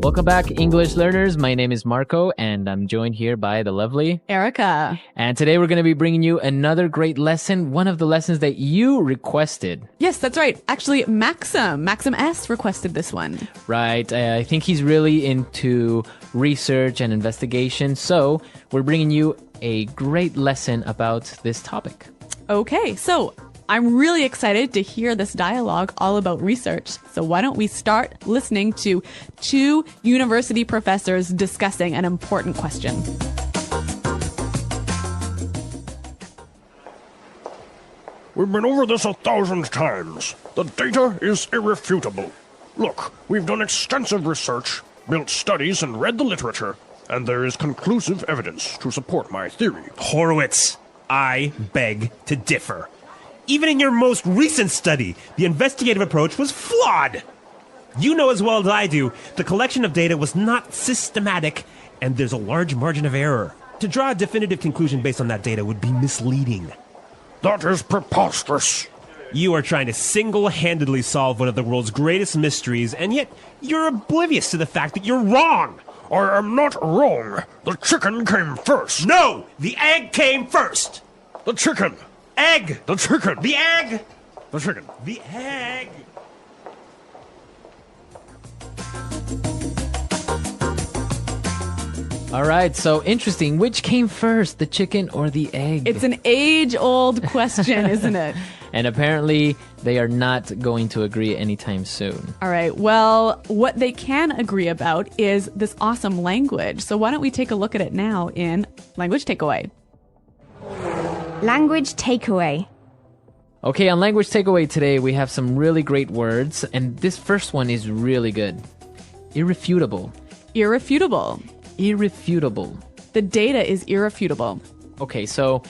Welcome back, English learners. My name is Marco, and I'm joined here by the lovely Erica. And today we're going to be bringing you another great lesson, one of the lessons that you requested. Yes, that's right. Actually, Maxim S requested this one. Right. I think he's really into research and investigation, so we're bringing you a great lesson about this topic. Okay, so I'm really excited to hear this dialogue all about research. So why don't we start listening to two university professors discussing an important question. We've been over this 1,000 times. The data is irrefutable. Look, we've done extensive research, built studies, and read the literature, and there is conclusive evidence to support my theory. Horowitz, I beg to differ. Even in your most recent study, the investigative approach was flawed. You know as well as I do, the collection of data was not systematic, and there's a large margin of error. To draw a definitive conclusion based on that data would be misleading. That is preposterous. You are trying to single-handedly solve one of the world's greatest mysteries, and yet you're oblivious to the fact that you're wrong. I am not wrong. The chicken came first. No! The egg came first! The chicken. Egg! The chicken. The egg! The chicken. The egg! All right, so interesting. Which came first, the chicken or the egg? It's an age-old question, isn't it? And apparently, they are not going to agree anytime soon. All right, well, what they can agree about is this awesome language. So why don't we take a look at it now in Language Takeaway. Language takeaway. Okay, on Language Takeaway today, we have some really great words, and this first one is really good. Irrefutable. Irrefutable. Irrefutable. The data is irrefutable. Okay, so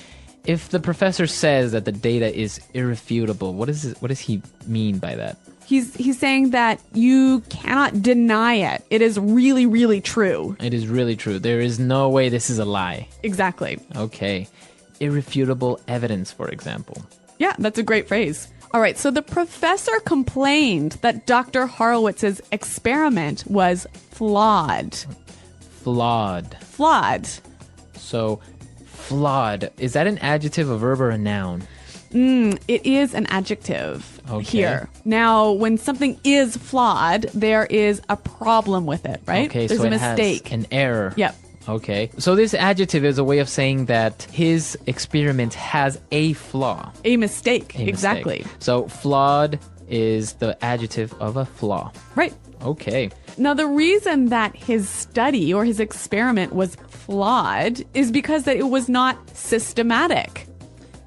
if the professor says that the data is irrefutable, what does he mean by that? He's saying that you cannot deny it. It is really, really true. It is really true. There is no way this is a lie. Exactly. Okay. Irrefutable evidence, for example. Yeah, that's a great phrase. All right, so the professor complained that Dr. Horowitz's experiment was flawed. Flawed. Flawed. So, flawed. Is that an adjective, a verb, or a noun? It is an adjective here. Now, when something is flawed, there is a problem with it, right? Okay, There's so a it mistake. has an error. Yep. Okay. So this adjective is a way of saying that his experiment has a flaw. A mistake. A mistake. Exactly. So flawed is the adjective of a flaw. Right. Okay. Now, the reason that his study or his experiment was flawed is because that it was not systematic.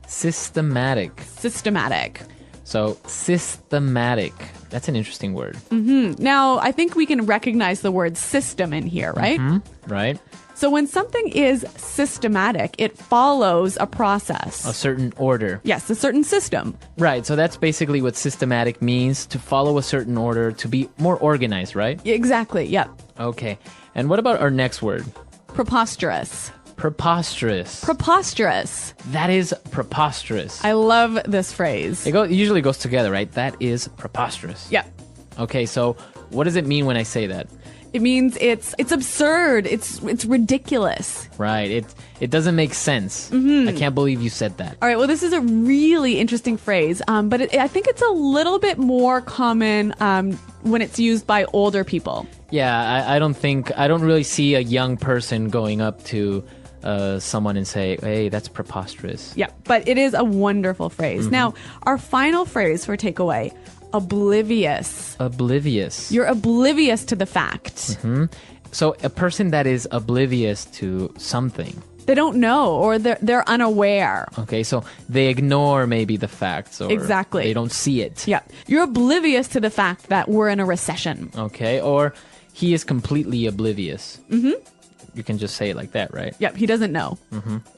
Systematic. Systematic. So systematic. That's an interesting word. Now, I think we can recognize the word system in here, right? Right? So when something is systematic, it follows a process. A certain order. Yes, a certain system. Right. So that's basically what systematic means, to follow a certain order, to be more organized, right? Exactly, yep. Okay. And what about our next word? Preposterous. Preposterous. Preposterous. That is preposterous. I love this phrase. It usually goes together, right? That is preposterous. Yep. Okay, so what does it mean when I say that? It means it's absurd. It's ridiculous. Right. It doesn't make sense. I can't believe you said that. All right. Well, this is a really interesting phrase, but I think it's a little bit more common when it's used by older people. Yeah, I don't really see a young person going up to someone and say, hey, that's preposterous. Yeah, but it is a wonderful phrase. Now, our final phrase for takeaway, oblivious. Oblivious. You're oblivious to the fact. So a person that is oblivious to something. They don't know, or they're unaware. Okay, so they ignore maybe the facts, or Exactly. they don't see it. Yeah, you're oblivious to the fact that we're in a recession. Okay, or he is completely oblivious. You can just say it like that, right? Yep, he doesn't know.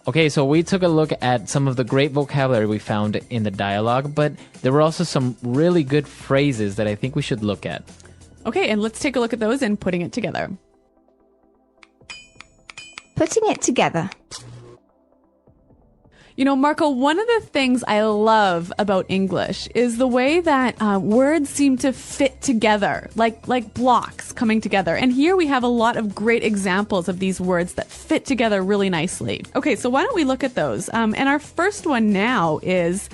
Okay, so we took a look at some of the great vocabulary we found in the dialogue, but there were also some really good phrases that I think we should look at. Okay, and let's take a look at those and putting it together. Putting it together. You know, Marco, one of the things I love about English is the way that words seem to fit together, like blocks coming together. And here we have a lot of great examples of these words that fit together really nicely. Okay, so why don't we look at those? And our first one now is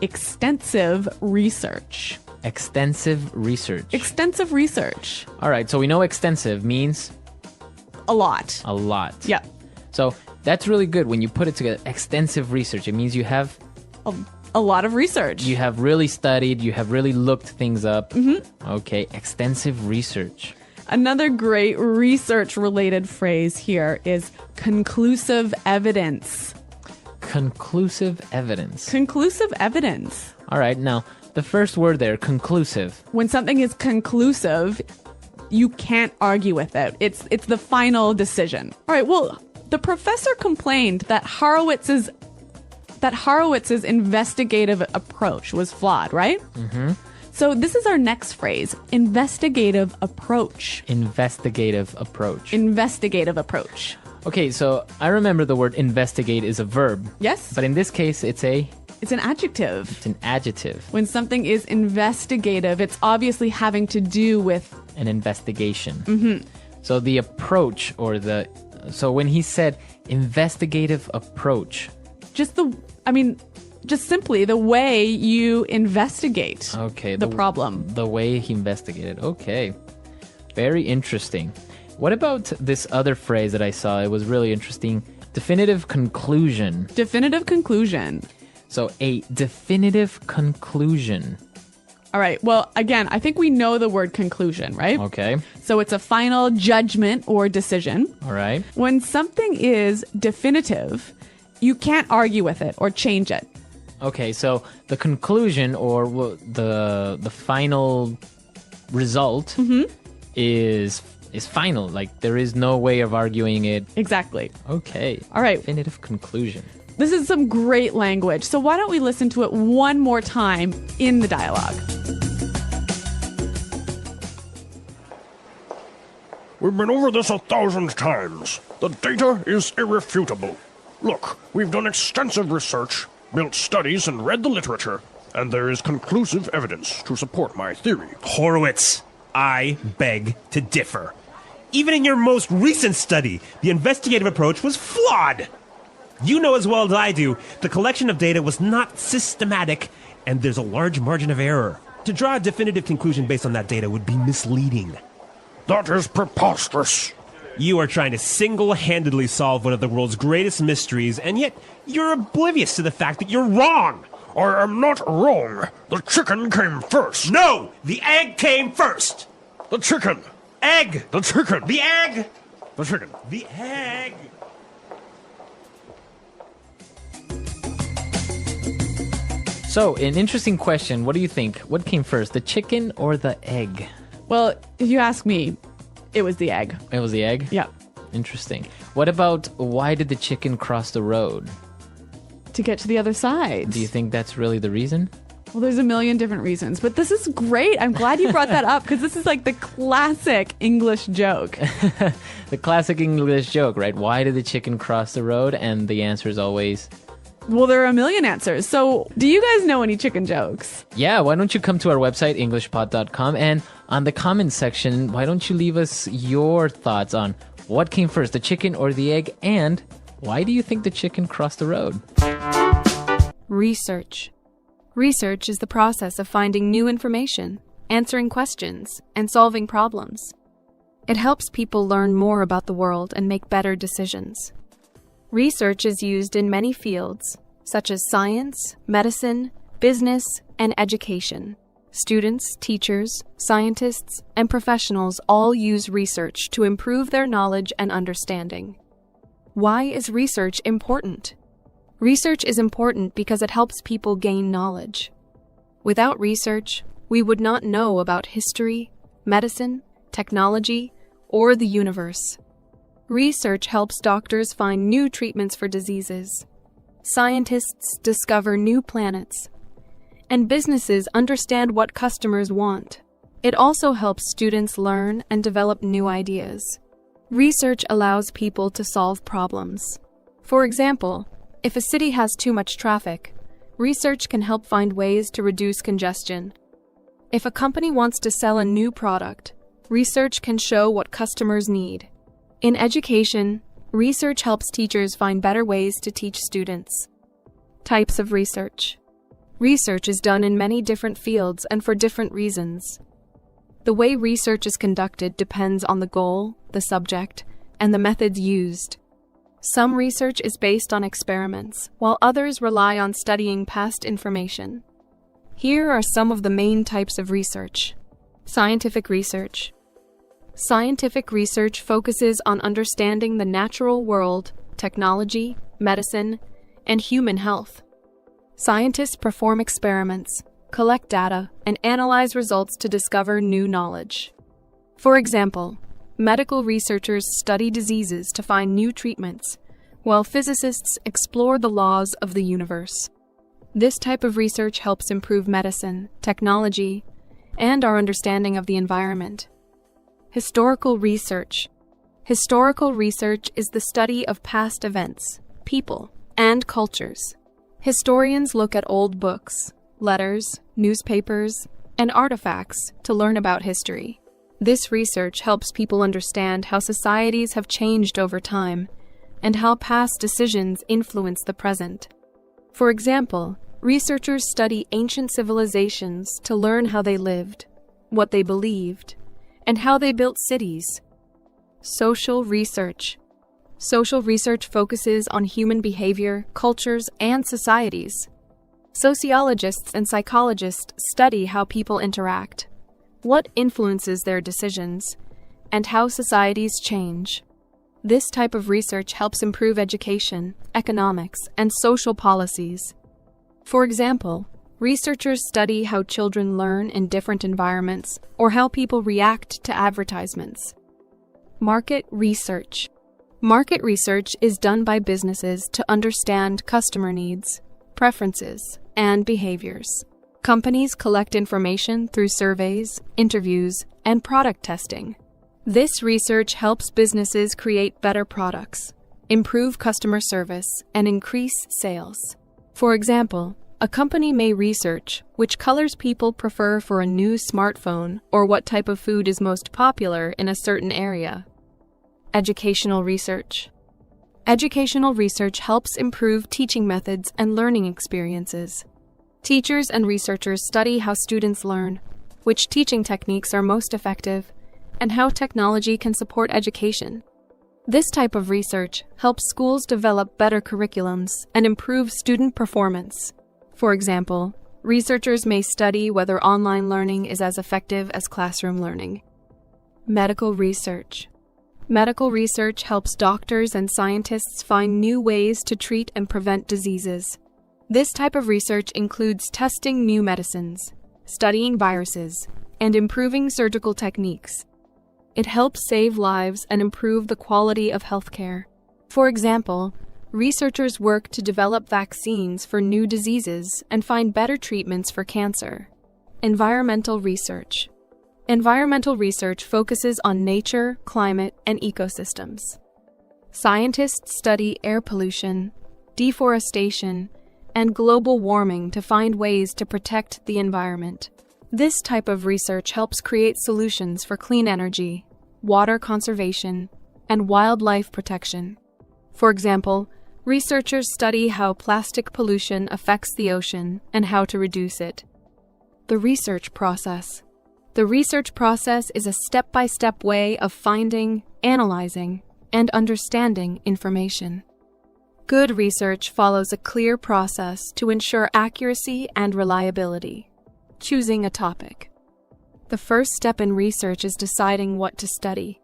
extensive research. Extensive research. Extensive research. All right, so we know extensive means A lot. a lot. Yeah. So that's really good when you put it together. Extensive research. It means you have A lot of research. you have really studied, you have really looked things up. Mm-hmm. Okay, extensive research. Another great research-related phrase here is conclusive evidence. Conclusive evidence. Conclusive evidence. All right, now the first word there, conclusive. When something is conclusive, you can't argue with it. It's the final decision. All right, well, the professor complained that Horowitz's investigative approach was flawed, right? Mm-hmm. So this is our next phrase, investigative approach. Investigative approach. Investigative approach. Okay, so I remember the word investigate is a verb. Yes? But in this case, it's an adjective. adjective. When something is investigative, it's obviously having to do with An investigation. Mm-hmm. So the approach so when he said investigative approach. just simply the way you investigate Okay. the problem. The way he investigated. Okay. Very interesting. What about this other phrase that I saw? It was really interesting. Definitive conclusion. Definitive conclusion. So a definitive conclusion. All right. Well, again, I think we know the word conclusion, right? Okay. So it's a final judgment or decision. All right. When something is definitive, you can't argue with it or change it. Okay, so the conclusion or the final result is final. Like there is no way of arguing it. Exactly. Okay. All right. Definitive conclusion. This is some great language. So why don't we listen to it one more time in the dialogue? We've been over this 1,000 times. The data is irrefutable. Look, we've done extensive research, built studies, and read the literature, and there is conclusive evidence to support my theory. Horowitz, I beg to differ. Even in your most recent study, the investigative approach was flawed. You know as well as I do, the collection of data was not systematic, and there's a large margin of error. To draw a definitive conclusion based on that data would be misleading. That is preposterous. You are trying to single-handedly solve one of the world's greatest mysteries, and yet you're oblivious to the fact that you're wrong. I am not wrong. The chicken came first. No! The egg came first! The chicken. Egg! The chicken. The egg! The chicken. The egg! So, an interesting question. What do you think? What came first, the chicken or the egg? Well, if you ask me, it was the egg. It was the egg? Yeah. Interesting. What about why did the chicken cross the road? To get to the other side. Do you think that's really the reason? Well, there's a million different reasons, but this is great. I'm glad you brought that up because this is like the classic English joke. The classic English joke, right? Why did the chicken cross the road? And the answer is always... Well, there are a million answers. So do you guys know any chicken jokes? Yeah, why don't you come to our website, EnglishPod.com, and on the comments section, why don't you leave us your thoughts on what came first, the chicken or the egg, and why do you think the chicken crossed the road? Research. Research is the process of finding new information, answering questions, and solving problems. It helps people learn more about the world and make better decisions. Research is used in many fields, such as science, medicine, business, and education. Students, teachers, scientists, and professionals all use research to improve their knowledge and understanding. Why is research important? Research is important because it helps people gain knowledge. Without research, we would not know about history, medicine, technology, or the universe. Research helps doctors find new treatments for diseases. Scientists discover new planets. And businesses understand what customers want. It also helps students learn and develop new ideas. Research allows people to solve problems. For example, If a city has too much traffic, research can help find ways to reduce congestion. If a company wants to sell a new product, research can show what customers need. In education, research helps teachers find better ways to teach students. Types of research. Research is done in many different fields and for different reasons. The way research is conducted depends on the goal, the subject, and the methods used. Some research is based on experiments, while others rely on studying past information. Here are some of the main types of research. Scientific research. Scientific research focuses on understanding the natural world, technology, medicine, and human health. Scientists perform experiments, collect data, and analyze results to discover new knowledge. For example, medical researchers study diseases to find new treatments, while physicists explore the laws of the universe. This type of research helps improve medicine, technology, and our understanding of the environment. Historical research. Historical research is the study of past events, people, and cultures. Historians look at old books, letters, newspapers, and artifacts to learn about history. This research helps people understand how societies have changed over time and how past decisions influence the present. For example, researchers study ancient civilizations to learn how they lived, what they believed, and how they built cities. Social research. Social research focuses on human behavior, cultures, and societies. Sociologists and psychologists study how people interact, what influences their decisions, and how societies change. This type of research helps improve education, economics, and social policies. For example, researchers study how children learn in different environments or how people react to advertisements. Market research. Market research is done by businesses to understand customer needs, preferences, and behaviors. Companies collect information through surveys, interviews, and product testing. This research helps businesses create better products, improve customer service, and increase sales. For example, a company may research which colors people prefer for a new smartphone or what type of food is most popular in a certain area. Educational research. Educational research helps improve teaching methods and learning experiences. Teachers and researchers study how students learn, which teaching techniques are most effective, and how technology can support education. This type of research helps schools develop better curriculums and improve student performance. For example, researchers may study whether online learning is as effective as classroom learning. Medical research. Medical research helps doctors and scientists find new ways to treat and prevent diseases. This type of research includes testing new medicines, studying viruses, and improving surgical techniques. It helps save lives and improve the quality of healthcare. For example, researchers work to develop vaccines for new diseases and find better treatments for cancer. Environmental research. Environmental research focuses on nature, climate, and ecosystems. Scientists study air pollution, deforestation, and global warming to find ways to protect the environment. This type of research helps create solutions for clean energy, water conservation, and wildlife protection. For example, researchers study how plastic pollution affects the ocean and how to reduce it. The research process. The research process is a step-by-step way of finding, analyzing, and understanding information. Good research follows a clear process to ensure accuracy and reliability. Choosing a topic. The first step in research is deciding what to study.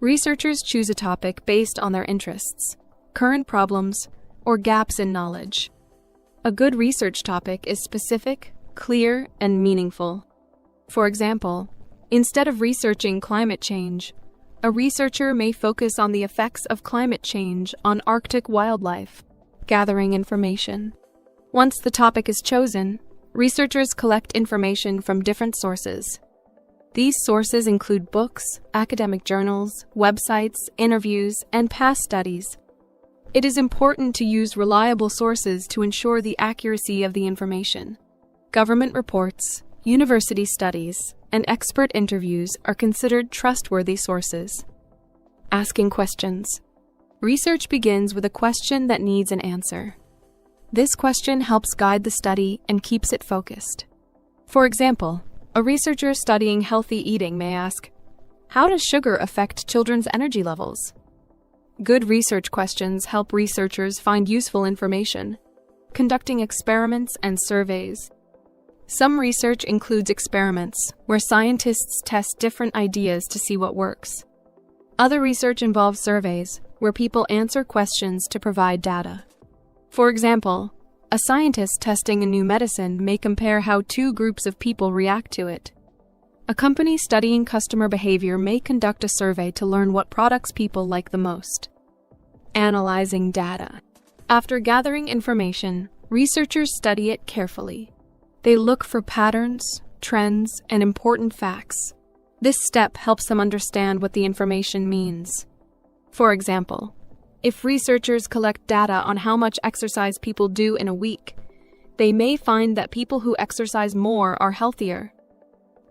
Researchers choose a topic based on their interests, current problems, or gaps in knowledge. A good research topic is specific, clear, and meaningful. For example, instead of researching climate change, a researcher may focus on the effects of climate change on Arctic wildlife, gathering information. Once the topic is chosen, researchers collect information from different sources. These sources include books, academic journals, websites, interviews, and past studies. It is important to use reliable sources to ensure the accuracy of the information. Government reports, university studies, and expert interviews are considered trustworthy sources. Asking questions. Research begins with a question that needs an answer. This question helps guide the study and keeps it focused. For example, a researcher studying healthy eating may ask, "How does sugar affect children's energy levels?" Good research questions help researchers find useful information, conducting experiments and surveys. Some research includes experiments where scientists test different ideas to see what works. Other research involves surveys where people answer questions to provide data. For example, a scientist testing a new medicine may compare how two groups of people react to it. A company studying customer behavior may conduct a survey to learn what products people like the most. Analyzing data. After gathering information, researchers study it carefully. They look for patterns, trends, and important facts. This step helps them understand what the information means. For example, if researchers collect data on how much exercise people do in a week, they may find that people who exercise more are healthier.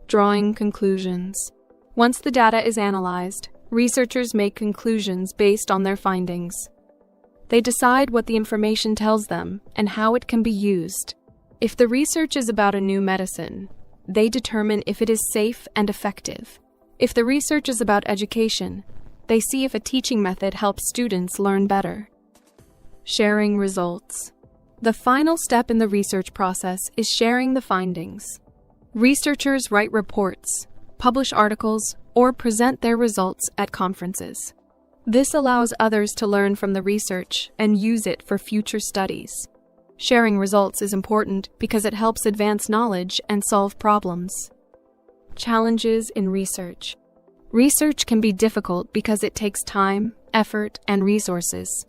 Drawing conclusions. Once the data is analyzed, researchers make conclusions based on their findings. They decide what the information tells them and how it can be used. If the research is about a new medicine, they determine if it is safe and effective. If the research is about education, they see if a teaching method helps students learn better. Sharing results. The final step in the research process is sharing the findings. Researchers write reports, publish articles, or present their results at conferences. This allows others to learn from the research and use it for future studies. Sharing results is important because it helps advance knowledge and solve problems. Challenges in research. Research can be difficult because it takes time, effort, and resources.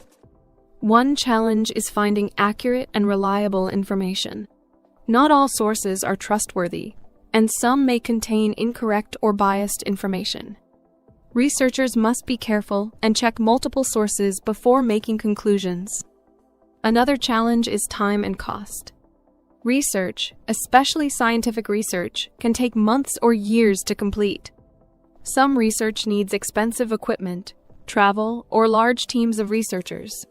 One challenge is finding accurate and reliable information. Not all sources are trustworthy, and some may contain incorrect or biased information. Researchers must be careful and check multiple sources before making conclusions. Another challenge is time and cost. Research, especially scientific research, can take months or years to complete. Some research needs expensive equipment, travel, or large teams of researchers.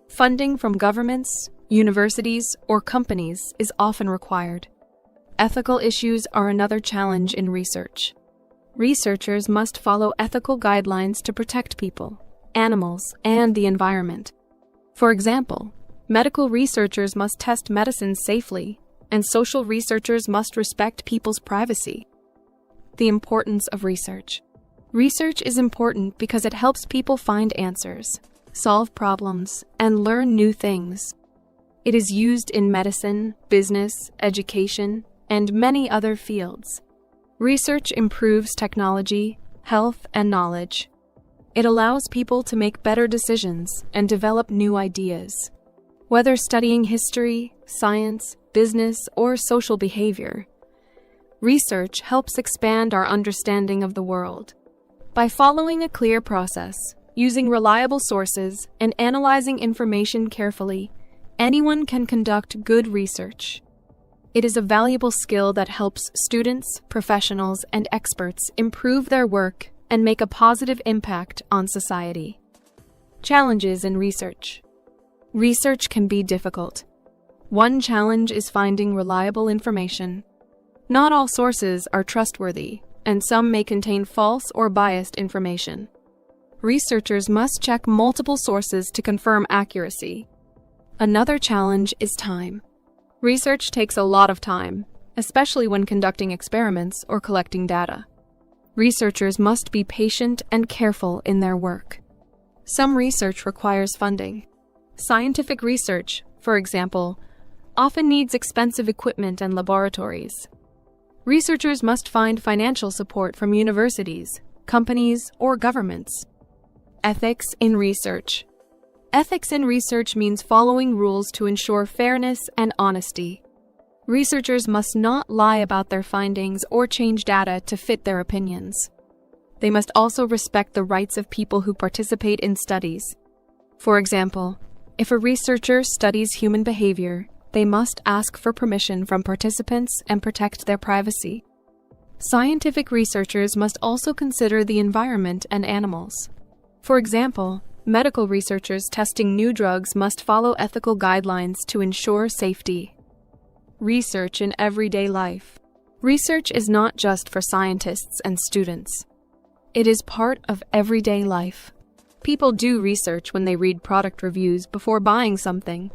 Funding from governments, universities, or companies is often required. Ethical issues are another challenge in research. Researchers must follow ethical guidelines to protect people, animals, and the environment. For example, medical researchers must test medicines safely, and social researchers must respect people's privacy. The importance of research. Research is important because it helps people find answers, solve problems, and learn new things. It is used in medicine, business, education, and many other fields. Research improves technology, health, and knowledge. It allows people to make better decisions and develop new ideas. Whether studying history, science, business, or social behavior, research helps expand our understanding of the world. By following a clear process, using reliable sources, and analyzing information carefully, anyone can conduct good research. It is a valuable skill that helps students, professionals, and experts improve their work and make a positive impact on society. Challenges in research. Research can be difficult. One challenge is finding reliable information. Not all sources are trustworthy, and some may contain false or biased information. Researchers must check multiple sources to confirm accuracy. Another challenge is time. Research takes a lot of time, especially when conducting experiments or collecting data. Researchers must be patient and careful in their work. Some research requires funding. Scientific research, for example, often needs expensive equipment and laboratories. Researchers must find financial support from universities, companies, or governments. Ethics in research. Ethics in research means following rules to ensure fairness and honesty. Researchers must not lie about their findings or change data to fit their opinions. They must also respect the rights of people who participate in studies. For example, if a researcher studies human behavior, they must ask for permission from participants and protect their privacy. Scientific researchers must also consider the environment and animals. For example, medical researchers testing new drugs must follow ethical guidelines to ensure safety. Research in everyday life. Research is not just for scientists and students. It is part of everyday life. People do research when they read product reviews before buying something,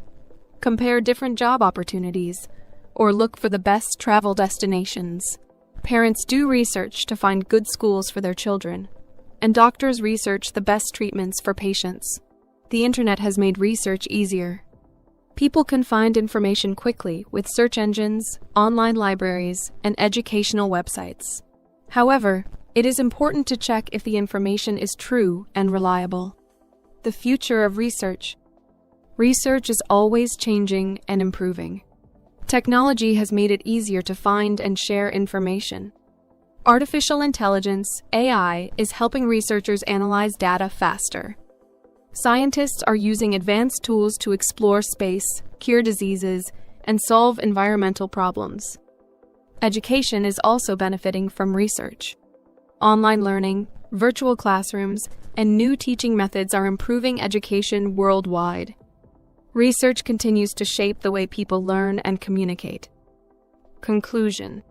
compare different job opportunities, or look for the best travel destinations. Parents do research to find good schools for their children, and doctors research the best treatments for patients. The internet has made research easier. People can find information quickly with search engines, online libraries, and educational websites. However, it is important to check if the information is true and reliable. The future of research. Research is always changing and improving. Technology has made it easier to find and share information. Artificial intelligence, AI, is helping researchers analyze data faster. Scientists are using advanced tools to explore space, cure diseases, and solve environmental problems. Education is also benefiting from research. Online learning, virtual classrooms, and new teaching methods are improving education worldwide. Research continues to shape the way people learn and communicate. Conclusion.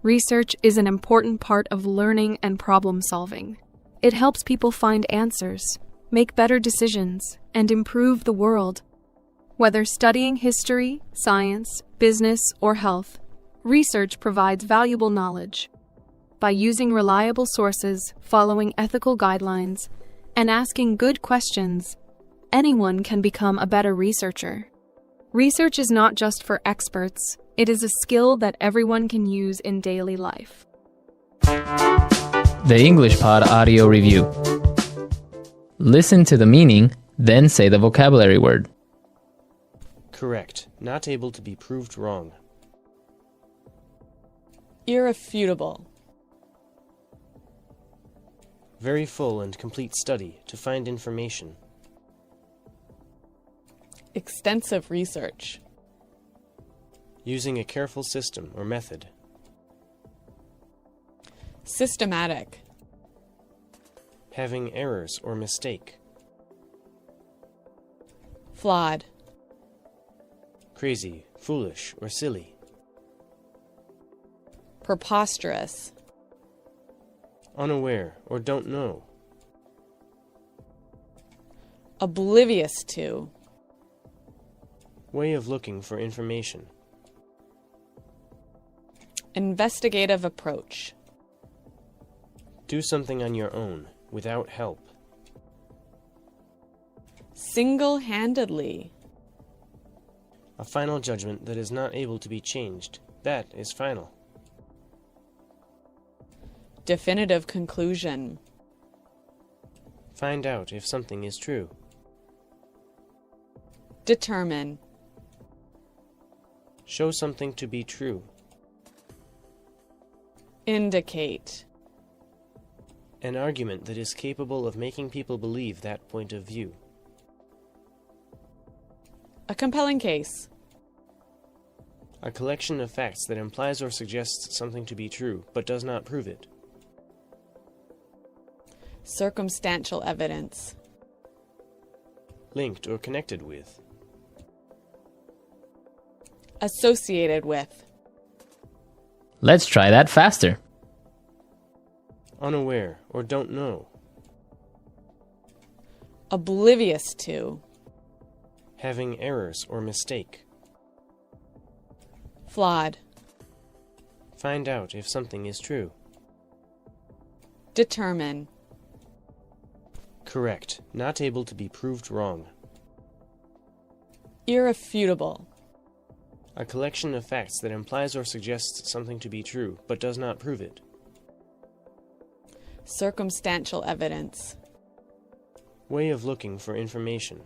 Research is an important part of learning and problem solving. It helps people find answers, make better decisions, and improve the world. Whether studying history, science, business, or health, research provides valuable knowledge. By using reliable sources, following ethical guidelines, and asking good questions, anyone can become a better researcher. Research is not just for experts, it is a skill that everyone can use in daily life. The English Pod Audio Review. Listen to the meaning, then say the vocabulary word. Correct. Not able to be proved wrong. Irrefutable. Very full and complete study to find information. Extensive research. Using a careful system or method. Systematic. Having errors or mistake. Flawed. Crazy, foolish, or silly. Preposterous. Unaware or don't know. Oblivious to. Way of looking for information. Investigative approach. Do something on your own, without help. Single-handedly. A final judgment that is not able to be changed. That is final. Definitive conclusion. Find out if something is true. Determine. Show something to be true. Indicate. An argument that is capable of making people believe that point of view. A compelling case. A collection of facts that implies or suggests something to be true, but does not prove it. Circumstantial evidence. Linked or connected with. Associated with. Let's try that faster. Unaware or don't know. Oblivious to. Having errors or mistake. Flawed. Find out if something is true. Determine. Correct. Not able to be proved wrong. Irrefutable. A collection of facts that implies or suggests something to be true, but does not prove it. Circumstantial evidence. Way of looking for information.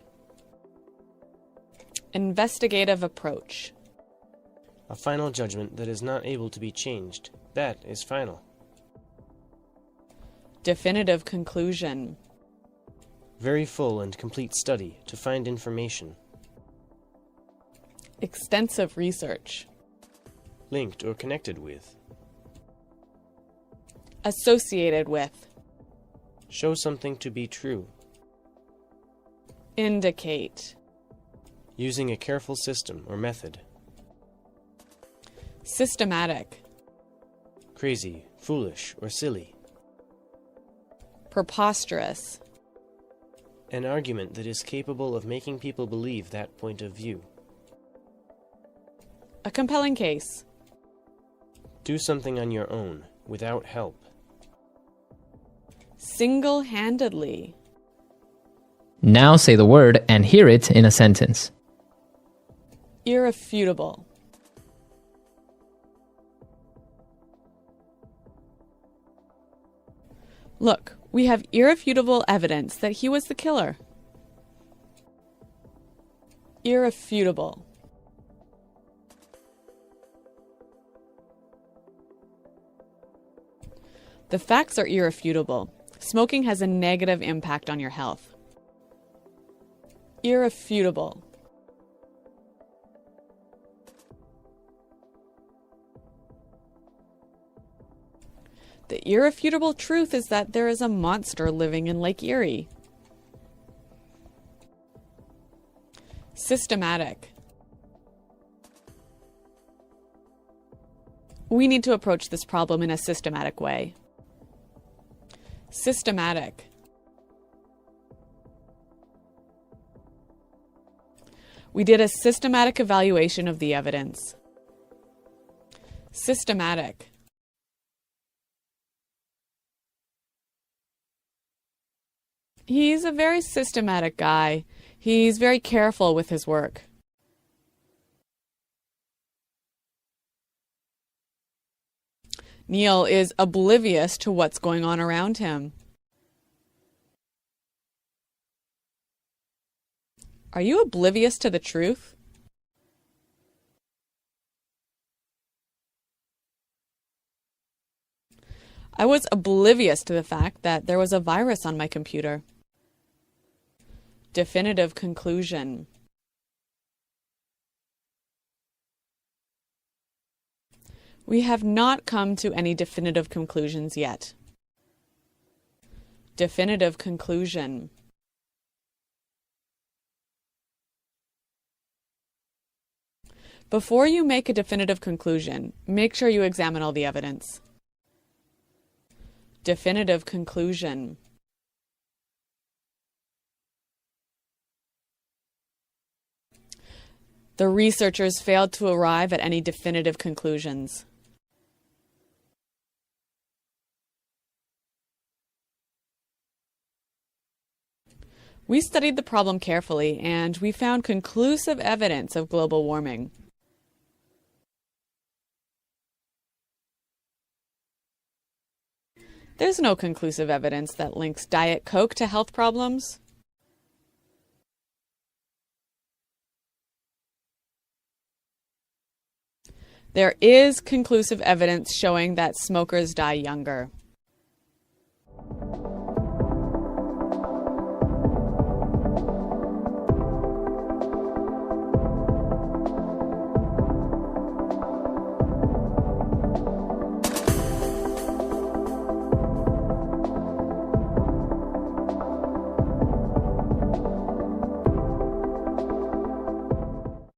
Investigative approach. A final judgment that is not able to be changed. That is final. Definitive conclusion. Very full and complete study to find information. Extensive research. Linked or connected with. Associated with. Show something to be true. Indicate. Using a careful system or method. Systematic. Crazy, foolish, or silly. Preposterous. An argument that is capable of making people believe that point of view. A compelling case. Do something on your own, without help. Single-handedly. Now say the word and hear it in a sentence. Irrefutable. Look, we have irrefutable evidence that he was the killer. Irrefutable. The facts are irrefutable. Smoking has a negative impact on your health. Irrefutable. The irrefutable truth is that there is a monster living in Lake Erie. Systematic. We need to approach this problem in a systematic way. Systematic. We did a systematic evaluation of the evidence. Systematic. He's a very systematic guy. He's very careful with his work. Neil is oblivious to what's going on around him. Are you oblivious to the truth? I was oblivious to the fact that there was a virus on my computer. Definitive conclusion. We have not come to any definitive conclusions yet. Definitive conclusion. Before you make a definitive conclusion, make sure you examine all the evidence. Definitive conclusion. The researchers failed to arrive at any definitive conclusions. We studied the problem carefully, and we found conclusive evidence of global warming. There's no conclusive evidence that links Diet Coke to health problems. There is conclusive evidence showing that smokers die younger.